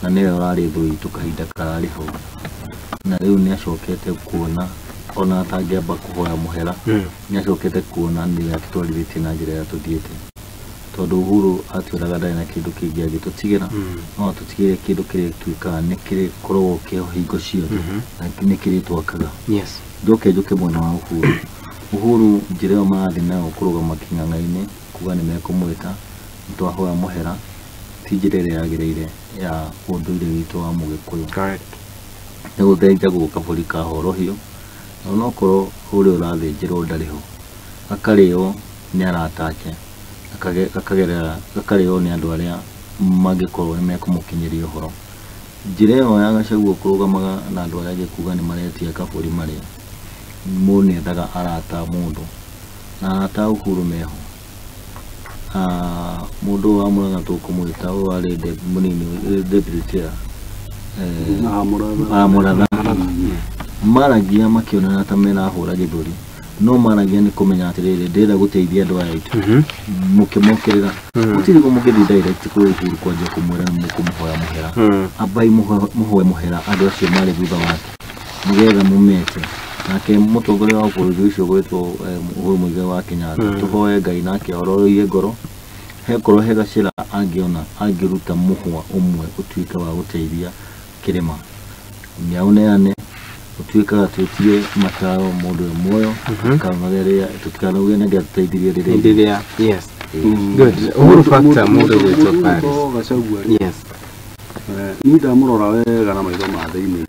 na nĩwe ũrarĩ thũ itũ kahinda kararĩ hau, na rĩu nĩacokete kuona ona atangĩamba kũhoya mũhera nĩacokete kuona nĩ atũtwarithĩtie na njĩra ya tũthiĩte, tondũ Uhuru atwĩraga ndarĩ na kĩndũ kĩngĩ angĩtũtigĩra, no atũtigĩre kĩndũ kĩrĩa gĩtuĩkaga nĩ kĩrĩkoragwo kĩho hingo ciothe na nĩ kĩrĩ twakaga. Njoke mwena wa Uhuru njĩra ĩyo marathiĩ nayo kũrũgama kĩng'ang'a-inĩ kuga nĩmekũmwĩta nĩtwahoya mũhera, ti njĩra ĩrĩa yagĩrĩire ya ũndũire witũ wa Mũgĩkũyũ. Nĩ gũthĩnjagwo kabũri kahorohio, na onokorwo ũrĩa ũrathĩnjĩrwo ndarĩ ho, gakarĩo nĩ arata ake, gakarĩo nĩ andũ arĩa mangĩkorwo nĩmekũmũkinyĩria ũhoro. Njĩra ĩyo ya Gachagua kũrũgamaga na andũ arĩa angĩkuga nĩmaretia kabũri marĩa, mũndũ nĩethaga arata mũndũ, na arata Uhuru meho. Mũndũ wa Mũrang'a tũkũmwĩta ũyũ warĩ mũnini deputy chair Mũratha, maragia makĩonana ta merahũra gĩthũri, no maragia nĩ kũmenya atĩrĩrĩ ndĩrenda gũteithia andũ aya aitũ, mũkĩmokĩrĩra gũtirĩ mũgĩthiĩ direct kũrĩ Uhuru kwanja kũmwĩra mũkũmũhoya mũhera, ambai mũhoe mũhera andũ acio marĩ thutha wake nĩgetha mũmete. Nake mũtongoria wa bũrũri ũcio gwĩtwo Uhuru Mũigai wa Kenyatta, tũhoe Ngai nake ororoirie ngoro, hekorwo he gacĩra angĩona angĩruta mũhwa ũmwe ũtuĩka wa gũteithia kĩrĩma, nĩaũneane ũtuĩkaga twĩtie mataro mũndũ we muoyo, tũtikanauge nĩ atũteithirie rĩrĩa. Uhuru factor mũndũ gwĩtwo Paris. Niĩ ndamũrora wega na maitho ma thĩinĩ